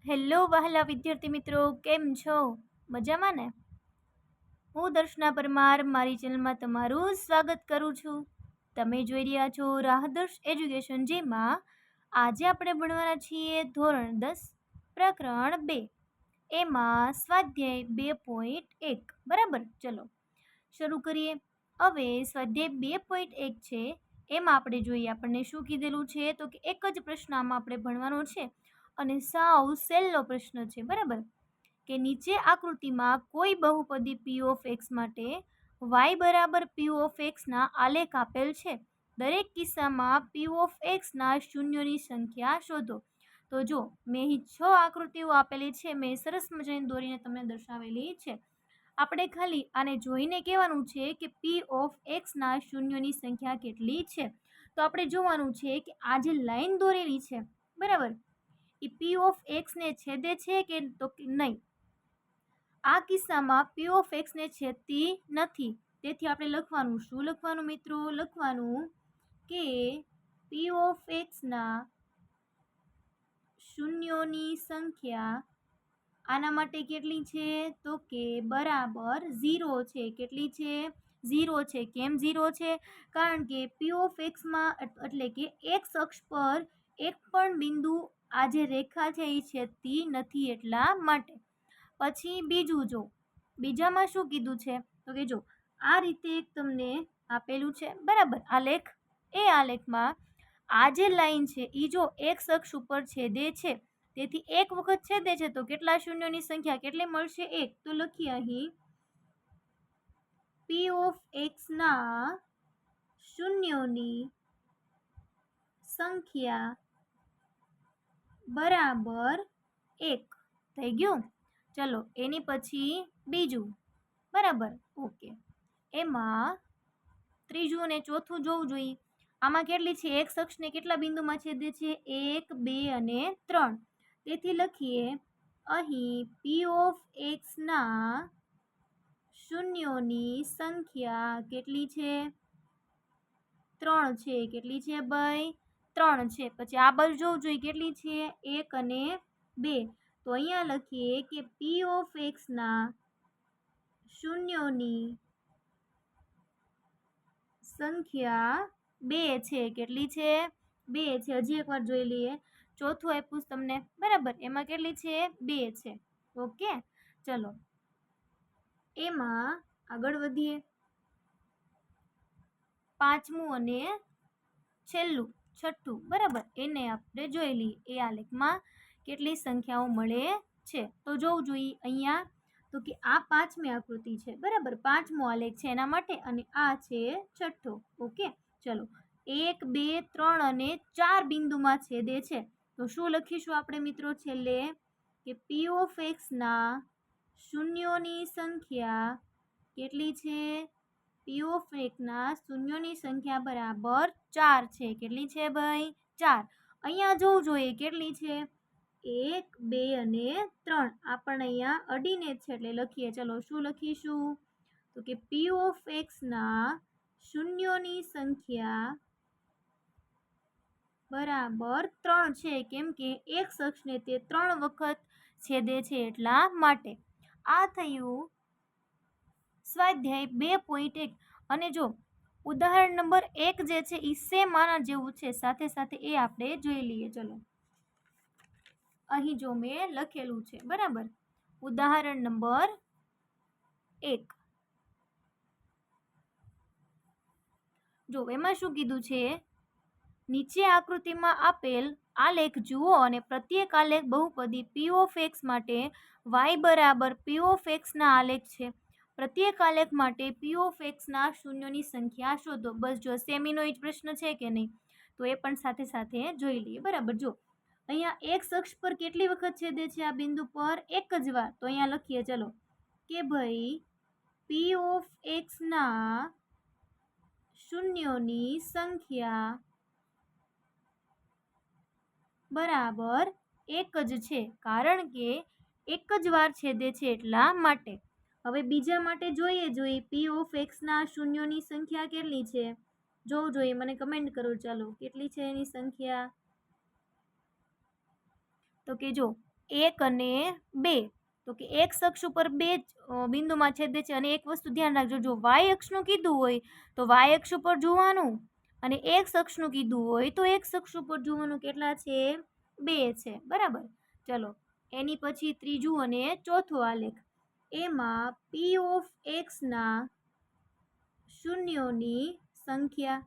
Hello વહાલા વિદ્યાર્થી મિત્રો, કેમ છો? મજામાં ને? હું દર્શના પરમાર મારી ચેનલમાં તમારું સ્વાગત કરું છું. તમે જોઈ રહ્યા છો રાહદર્શ એજ્યુકેશન, જેમાં આજે આપણે ભણવાના છીએ ધોરણ 10 પ્રકરણ 2, એમાં સ્વાધ્યાય 2.1. બરાબર, ચલો શરૂ કરીએ. હવે સ્વાધ્યાય 2.1 છે, એમાં આપણે જોઈએ આપણને શું કીધેલું છે. તો કે એક જ પ્રશ્ન આમાં આપણે ભણવાનો છે અને સાવ સહેલો પ્રશ્ન છે. બરાબર, કે નીચે આકૃતિમાં કોઈ બહુપદી p ઓફ x માટે y બરાબર p ઓફ x ના આલેખ આપેલ છે. દરેક કિસ્સામાં p ઓફ x ના શૂન્યોની સંખ્યા શોધો. તો જો મેં અહીં 6 આકૃતિઓ આપેલી છે, મેં સરસ મજાની દોરીને તમને દર્શાવેલી છે. આપણે ખાલી આને જોઈને કહેવાનું છે કે p ઓફ x ના શૂન્યોની સંખ્યા કેટલી છે. તો આપણે જોવાનું છે કે આ જે લાઈન દોરેલી છે, બરાબર, એ p ઓફ x ને છેદે છે કે તો નહીં. આ કિસ્સામાં p ઓફ x ને છેદતી નથી. તેથી આપણે લખવાનું, શું લખવાનું મિત્રો? લખવાનું કે p ઓફ x ના શૂન્યોની સંખ્યા આના માટે કેટલી છે? તો કે બરાબર 0 છે. કેટલી છે? 0 છે. કેમ 0 છે? કારણ કે p ઓફ x માં એટલે કે x અક્ષ પર એક પણ બિંદુ આ જે રેખા છે એ છેદતી નથી, એટલા માટે. પછી બીજું, જો બીજામાં શું કીધું છે, તો કે જો આ રીતે એક તમને આપેલું છે, બરાબર, આલેખ. એ આલેખમાં આ જે લાઈન છે એ જો x અક્ષ ઉપર છેદે છે, તેથી એક વખત છેદે છે તો કેટલા શૂન્યોની સંખ્યા કેટલી મળશે? 1. તો લખીએ અહીં p ઓફ x ના શૂન્યોની સંખ્યા બરાબર 1 થઈ ગયું. ચલો એની પછી બીજું, બરાબર, ઓકે. એમાં ત્રીજું અને ચોથું જોવું જોઈએ. આમાં કેટલી છે? x અક્ષને કેટલા બિંદુમાં છેદે છે? 1, 2 અને 3. તેથી લખીએ અહીં p ઓફ x ના શૂન્યોની સંખ્યા કેટલી છે? 3 છે. કેટલી છે ભાઈ? 3 છે. પછી આ બાજુ જોવું જોઈએ કેટલી છે? 1 અને 2. તો અહીંયા લખીએ કે p ઓફ x ના શૂન્યોની સંખ્યા 2 છે. કેટલી છે? 2 છે. હજી એકવાર જોઈ લઈએ. ચોથું આપ્યું તમને, બરાબર, એમાં કેટલી છે? 2 છે. ઓકે, ચલો એમાં આગળ વધીએ. પાંચમું અને છેલ્લું, છઠ્ઠું, બરાબર, એને આપણે જોઈ લઈએ. એ આલેખમાં કેટલી સંખ્યાઓ મળે છે તો જોવું જોઈએ અહીંયા. તો કે આ પાંચમી આકૃતિ છે, બરાબર, પાંચમો આલેખ છે એના માટે, અને આ છે છઠ્ઠો. ઓકે, ચલો 1, 2, 3 અને 4 બિંદુમાં છેદે છે. તો શું લખીશું આપણે મિત્રો છેલ્લે? કે p ઓફ x ના શૂન્યોની સંખ્યા કેટલી છે? p ઓફ x ના શૂન્યોની સંખ્યા બરાબર 4 છે. કેટલી છે ભાઈ? 4. અહીંયા જોવું જોઈએ કેટલી છે? 1, 2 અને 3. આ પણ અહીંયા અડીને જ છે એટલે લખીએ. ચલો શું લખીશું? તો કે p ઓફ x ના શૂન્યોની સંખ્યા બરાબર 3 છે. કેમ કે x અક્ષને તે 3 વખત છેદે છે એટલા માટે. આ થયું સ્વાધ્યાય 2.1. અને જો ઉદાહરણ નંબર 1 જે છે એ સેમ આના જેવું છે, સાથે સાથે એ આપણે જોઈ લઈએ. ચલો અહીં જો મેં લખેલું છે, બરાબર, ઉદાહરણ નંબર 1. જો એમાં શું કીધું છે? નીચે આકૃતિમાં આપેલ આલેખ જુઓ અને પ્રત્યેક આલેખ બહુપદી p ઓફ x માટે y બરાબર p ઓફ x ના આલેખ છે. પ્રત્યેક આલેખ માટે p ઓફ x ના શૂન્યોની સંખ્યા શોધો. બસ જો સેમીનો જ પ્રશ્ન છે કે નહીં, તો એ પણ સાથે સાથે જોઈ લઈએ. બરાબર, જો અહીંયા x અક્ષ પર કેટલી વખત છેદે છે? આ બિંદુ પર એક જ વાર. તો અહીંયા લખીએ ચલો કે ભાઈ p ઓફ x ના શૂન્યોની સંખ્યા બરાબર 1 જ છે, કારણ કે એક જ વાર છેદે છે એટલા માટે. હવે બીજા માટે જોઈએ p ઓફ x ના શૂન્યોની સંખ્યા કેટલી છે જોવું જોઈએ. મને કમેન્ટ કરો. ચાલો કેટલી છે એની સંખ્યા? તો કે જો 1 અને 2, તો કે x અક્ષ ઉપર 2 બિંદુમાં છેદે છે. અને એક વસ્તુ ધ્યાન રાખજો, જો y અક્ષનું કીધું હોય તો y અક્ષ ઉપર જોવાનું, અને x અક્ષનું કીધું હોય તો x અક્ષ ઉપર જોવાનું. કેટલા છે? 2 છે. બરાબર. ચલો એની પછી ત્રીજું અને ચોથું આલેખ, એમાં p ઓફ x ના શૂન્યોની સંખ્યા.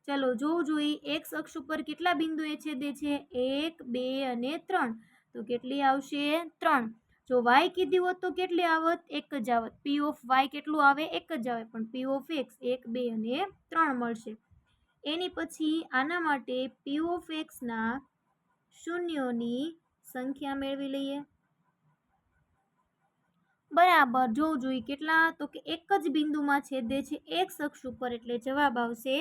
ચલો જોવું જોઈએ, x અક્ષ ઉપર કેટલા બિંદુએ છેદે છે? 1, 2 અને 3. તો કેટલી આવશે? 3. જો y કીધી હોત તો કેટલી આવત? 1 જ આવત. p ઓફ y કેટલું આવે? 1 જ આવે. પણ p ઓફ x 1, 2 અને 3 મળશે. એની પછી આના માટે p ઓફ x ના શૂન્યોની સંખ્યા મેળવી લઈએ. બરાબર. જોવું જોઈએ કેટલા, તો કે એક જ બિંદુમાં છેદે છે x અક્ષ ઉપર, એટલે જવાબ આવશે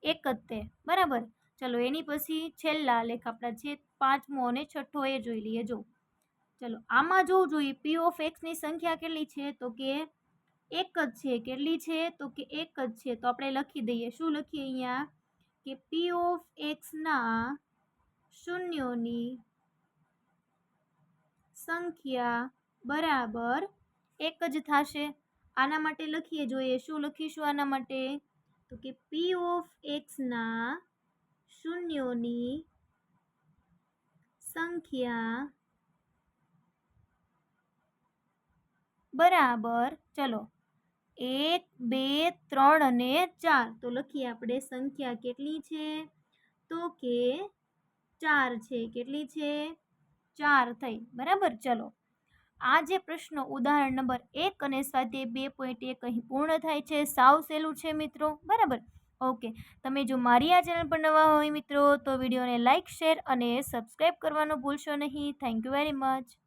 71. બરાબર. ચલો એની પછી છેલ્લા આલેખ આપણા છે, પાંચમો અને છઠ્ઠો, એ જોઈ લઈએ. જો ચલો આમાં જોવું જોઈએ p ઓફ x ની સંખ્યા કેટલી છે? તો કે એક જ છે. કેટલી છે? તો કે એક જ છે. તો આપણે લખી દઈએ. શું લખીએ અહીંયા? કે p ઓફ x ના શૂન્યોની સંખ્યા બરાબર એક જ થશે. આના માટે લખીએ જોઈએ. શું લખીશું આના માટે? તો કે p ઓફ x ના શૂન્યોની સંખ્યા બરાબર. ચલો 1, 2, 3 અને 4. તો લખીએ આપણે સંખ્યા કેટલી છે? તો કે 4 છે. કેટલી છે? 4 થઈ. બરાબર. ચલો આ જે પ્રશ્નો ઉદાહરણ નંબર 1 અને સ્વાધ્યાય 2.1 અહીં પૂર્ણ થાય છે. સાવ સહેલું છે મિત્રો. બરાબર. ઓકે. તમે જો મારી આ ચેનલ પર નવા હોય મિત્રો, તો વિડીયોને લાઇક, શેર અને સબસ્ક્રાઈબ કરવાનું ભૂલશો નહીં. Thank you very much.